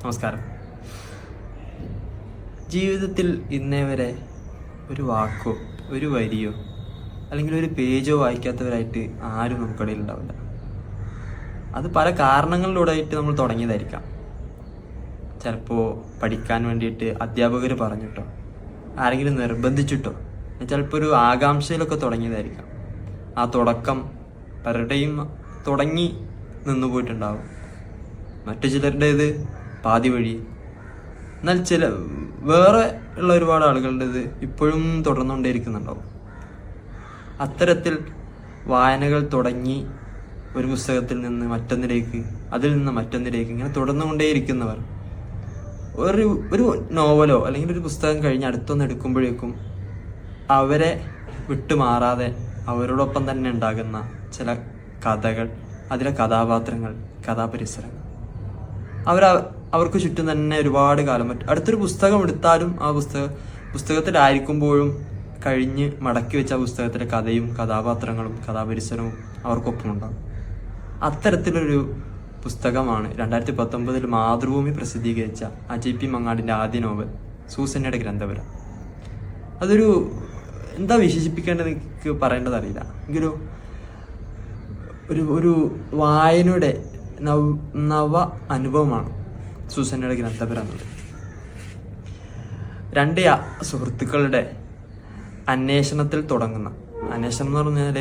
നമസ്കാരം. ജീവിതത്തിൽ ഇന്നേ വരെ ഒരു വാക്കോ ഒരു വരിയോ അല്ലെങ്കിൽ ഒരു പേജോ വായിക്കാത്തവരായിട്ട് ആരും നമുക്കിടയിൽ ഉണ്ടാവില്ല. അത് പല കാരണങ്ങളിലൂടെ ആയിട്ട് നമ്മൾ തുടങ്ങിയതായിരിക്കാം. ചിലപ്പോൾ പഠിക്കാൻ വേണ്ടിയിട്ട് അധ്യാപകർ പറഞ്ഞിട്ടോ ആരെങ്കിലും നിർബന്ധിച്ചിട്ടോ ചിലപ്പോൾ ഒരു ആകാംക്ഷയിലൊക്കെ തുടങ്ങിയതായിരിക്കാം. ആ തുടക്കം പലരുടെയും തുടങ്ങി നിന്നു പോയിട്ടുണ്ടാവും. മറ്റു ചിലരുടേത് പാതി വഴി. എന്നാൽ വേറെ ഉള്ള ഒരുപാട് ആളുകളുടേത് ഇപ്പോഴും തുടർന്നുകൊണ്ടേയിരിക്കുന്നുണ്ടാവും. അത്തരത്തിൽ വായനകൾ തുടങ്ങി ഒരു പുസ്തകത്തിൽ നിന്ന് മറ്റൊന്നിലേക്ക്, അതിൽ നിന്ന് മറ്റൊന്നിലേക്ക് ഇങ്ങനെ തുടർന്നുകൊണ്ടേയിരിക്കുന്നവർ ഒരു നോവലോ അല്ലെങ്കിൽ ഒരു പുസ്തകം കഴിഞ്ഞ് അടുത്തൊന്ന് എടുക്കുമ്പോഴേക്കും അവരെ വിട്ടുമാറാതെ അവരോടൊപ്പം തന്നെ ഉണ്ടാകുന്ന ചില കഥകൾ, അതിലെ കഥാപാത്രങ്ങൾ, കഥാപരിസരങ്ങൾ അവർക്ക് ചുറ്റും തന്നെ ഒരുപാട് കാലം അടുത്തൊരു പുസ്തകം എടുത്താലും ആ പുസ്തകത്തിലായിരിക്കുമ്പോഴും കഴിഞ്ഞ് മടക്കി വെച്ച ആ പുസ്തകത്തിലെ കഥയും കഥാപാത്രങ്ങളും കഥാപരിസരവും അവർക്കൊപ്പം ഉണ്ടാകും. അത്തരത്തിലൊരു പുസ്തകമാണ് 2019 മാതൃഭൂമി പ്രസിദ്ധീകരിച്ച അജയ് പി മങ്ങാടിൻ്റെ ആദ്യ നോവൽ സൂസന്നയുടെ ഗ്രന്ഥപുര. അതൊരു എന്താ വിശേഷിപ്പിക്കേണ്ടത് എനിക്ക് പറയേണ്ടതറിയില്ല. എങ്കിലും ഒരു വായനയുടെ നവ അനുഭവമാണ് സൂസന്നയുടെ ഗ്രന്ഥപുര എന്നുള്ളത്. രണ്ട് സുഹൃത്തുക്കളുടെ അന്വേഷണത്തിൽ തുടങ്ങുന്ന, അന്വേഷണം എന്ന് പറഞ്ഞാൽ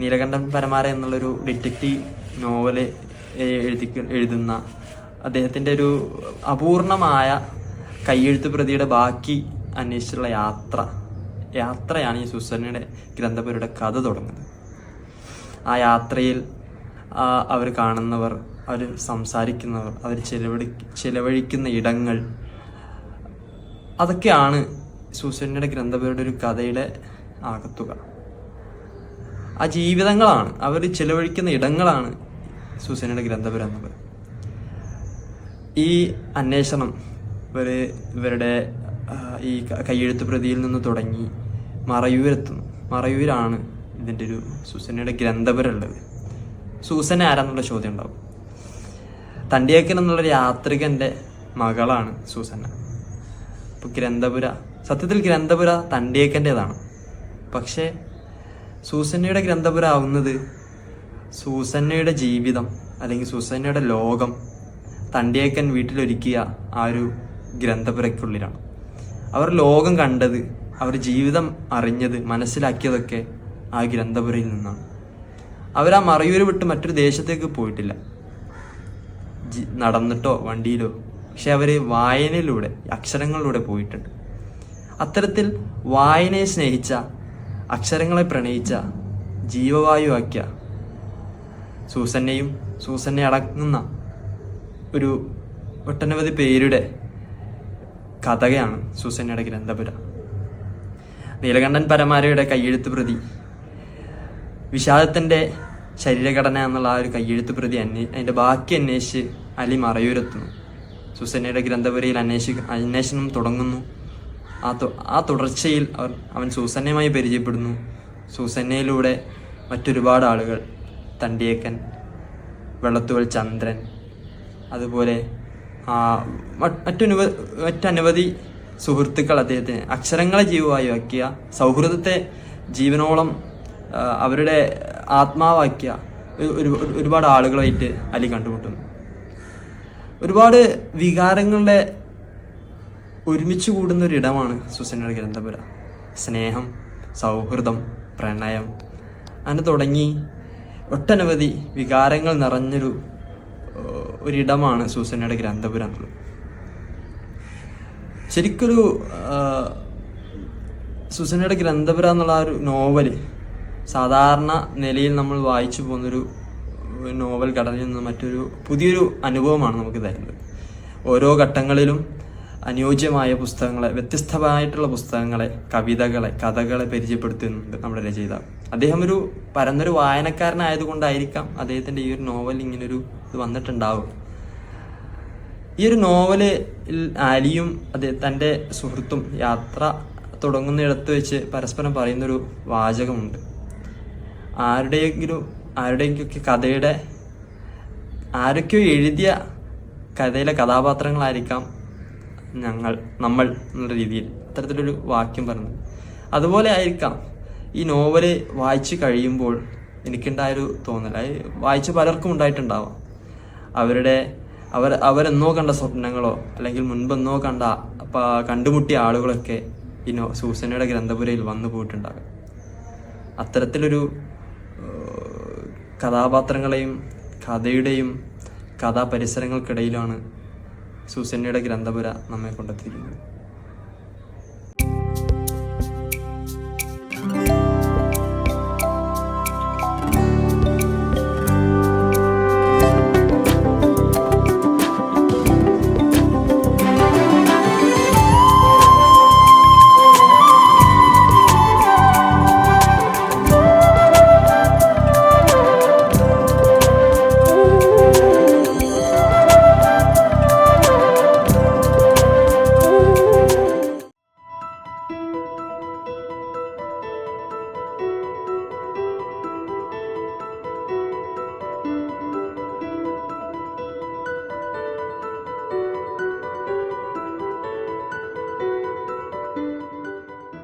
നീലകണ്ഠൻ പരമാര എന്നുള്ളൊരു ഡിറ്റക്റ്റീവ് നോവല് എഴുതുന്ന അദ്ദേഹത്തിൻ്റെ ഒരു അപൂർണമായ കയ്യെഴുത്ത് പ്രതിയുടെ ബാക്കി അന്വേഷിച്ചുള്ള യാത്രയാണ് ഈ സൂസന്നയുടെ ഗ്രന്ഥപുരയുടെ കഥ തുടങ്ങുന്നത്. ആ യാത്രയിൽ അവർ കാണുന്നവർ, അവർ സംസാരിക്കുന്നവർ, അവർ ചിലവഴിക്കുന്ന ഇടങ്ങൾ, അതൊക്കെയാണ് സൂസന്നയുടെ ഗ്രന്ഥപുരയുടെ ഒരു കഥയുടെ ആകത്തുക. ആ ജീവിതങ്ങളാണ്, അവർ ചിലവഴിക്കുന്ന ഇടങ്ങളാണ് സൂസന്നയുടെ ഗ്രന്ഥപുര എന്നത്. ഈ അന്വേഷണം ഇവരുടെ ഈ കയ്യെഴുത്ത് പ്രതിയിൽ നിന്ന് തുടങ്ങി മറയൂരെത്തുന്നു. മറയൂരാണ് ഇതിൻ്റെ ഒരു സൂസന്നയുടെ ഗ്രന്ഥപുര ഉള്ളത്. സൂസന്ന ആരാന്നുള്ള ചോദ്യം ഉണ്ടാവും. തണ്ടിയേക്കൻ എന്നുള്ളൊരു യാത്രികന്റെ മകളാണ് സൂസന്ന. ഇപ്പൊ സത്യത്തിൽ ഗ്രന്ഥപുര തണ്ടിയേക്കൻ്റെതാണ്. പക്ഷേ സൂസന്നയുടെ ഗ്രന്ഥപുര ആവുന്നത് സൂസന്നയുടെ ജീവിതം അല്ലെങ്കിൽ സൂസന്നയുടെ ലോകം തണ്ടിയേക്കൻ വീട്ടിലൊരുക്കിയ ആ ഒരു ഗ്രന്ഥപുരയ്ക്കുള്ളിലാണ്. അവർ ലോകം കണ്ടത്, അവർ ജീവിതം അറിഞ്ഞത്, മനസ്സിലാക്കിയതൊക്കെ ആ ഗ്രന്ഥപുരയിൽ നിന്നാണ്. അവർ ആ മറയൂര് വിട്ട് മറ്റൊരു ദേശത്തേക്ക് പോയിട്ടില്ല, നടന്നിട്ടോ വണ്ടിയിലോ. പക്ഷെ അവർ വായനയിലൂടെ, അക്ഷരങ്ങളിലൂടെ പോയിട്ടുണ്ട്. അത്തരത്തിൽ വായനയെ സ്നേഹിച്ച, അക്ഷരങ്ങളെ പ്രണയിച്ച, ജീവവായുവാക്കിയ സൂസന്നെ അടങ്ങുന്ന ഒരു ഒട്ടനവധി പേരുടെ കഥയാണ് സൂസന്നയുടെ ഗ്രന്ഥപുര. നീലകണ്ഠൻ പരമാരയുടെ കയ്യെഴുത്ത് പ്രതി, വിഷാദത്തിൻ്റെ ശരീരഘടന എന്നുള്ള ആ ഒരു കയ്യെഴുത്ത് പ്രതി അതിൻ്റെ ബാക്കി അന്വേഷിച്ച് അലി മറയൂരെത്തുന്നു. സൂസന്നയുടെ ഗ്രന്ഥപുരയിൽ അന്വേഷണം തുടങ്ങുന്നു. ആ തുടർച്ചയിൽ അവൻ സൂസന്നയുമായി പരിചയപ്പെടുന്നു. സൂസന്നയിലൂടെ മറ്റൊരുപാട് ആളുകൾ, തണ്ടിയേക്കൻ, വെള്ളത്തുവൽ ചന്ദ്രൻ, അതുപോലെ മറ്റനവധി സുഹൃത്തുക്കൾ, അദ്ദേഹത്തിന് അക്ഷരങ്ങളെ ജീവവായുവാക്കിയ, സൗഹൃദത്തെ ജീവനോളം അവരുടെ ആത്മാവാക്കിയ ഒരുപാട് ആളുകളായിട്ട് അലി കണ്ടുമുട്ടുന്നു. ഒരുപാട് വികാരങ്ങളുടെ ഒരുമിച്ച് കൂടുന്ന ഒരിടമാണ് സൂസന്നയുടെ ഗ്രന്ഥപുര. സ്നേഹം, സൗഹൃദം, പ്രണയം, അങ്ങനെ തുടങ്ങി ഒട്ടനവധി വികാരങ്ങൾ ഒരിടമാണ് സൂസന്നയുടെ ഗ്രന്ഥപുര എന്നുള്ളത്. ശരിക്കൊരു സൂസന്നയുടെ ഗ്രന്ഥപുര എന്നുള്ള ആ ഒരു നോവല് സാധാരണ നിലയിൽ നമ്മൾ വായിച്ചു പോകുന്നൊരു നോവൽ ഘടനയിൽ നിന്ന് മറ്റൊരു പുതിയൊരു അനുഭവമാണ് നമുക്ക് തരുന്നത്. ഓരോ ഘട്ടങ്ങളിലും അനുയോജ്യമായ പുസ്തകങ്ങളെ, വ്യത്യസ്തമായിട്ടുള്ള പുസ്തകങ്ങളെ, കവിതകളെ, കഥകളെ പരിചയപ്പെടുത്തുന്നുണ്ട് നമ്മുടെ രചയിതാവ്. അദ്ദേഹം ഒരു പരന്നൊരു വായനക്കാരനായതുകൊണ്ടായിരിക്കാം അദ്ദേഹത്തിൻ്റെ ഈ ഒരു നോവൽ ഇങ്ങനൊരു ഇത് വന്നിട്ടുണ്ടാവും. ഈ ഒരു നോവല് അലിയും തൻ്റെ സുഹൃത്തും യാത്ര തുടങ്ങുന്നിടത്ത് വെച്ച് പരസ്പരം പറയുന്നൊരു വാചകമുണ്ട്. ആരുടെയൊക്കെ കഥയുടെ ആരൊക്കെയോ എഴുതിയ കഥയിലെ കഥാപാത്രങ്ങളായിരിക്കാം നമ്മൾ എന്നുള്ള രീതിയിൽ അത്തരത്തിലൊരു വാക്യം പറഞ്ഞു. അതുപോലെ ആയിരിക്കാം ഈ നോവല് വായിച്ച് കഴിയുമ്പോൾ എനിക്കുണ്ടായൊരു തോന്നൽ, വായിച്ച് പലർക്കും ഉണ്ടായിട്ടുണ്ടാവാം. അവരെന്നോ കണ്ട സ്വപ്നങ്ങളോ അല്ലെങ്കിൽ മുൻപെന്നോ കണ്ടുമുട്ടിയ ആളുകളൊക്കെ ഈ സൂസന്നയുടെ ഗ്രന്ഥപുരയിൽ വന്നു പോയിട്ടുണ്ടാകാം. അത്തരത്തിലൊരു കഥാപാത്രങ്ങളെയും കഥയുടെയും കഥാപരിസരങ്ങൾക്കിടയിലാണ് സൂസന്നയുടെ ഗ്രന്ഥപുര നമ്മെ കൊണ്ടെത്തിയിരിക്കുന്നത്.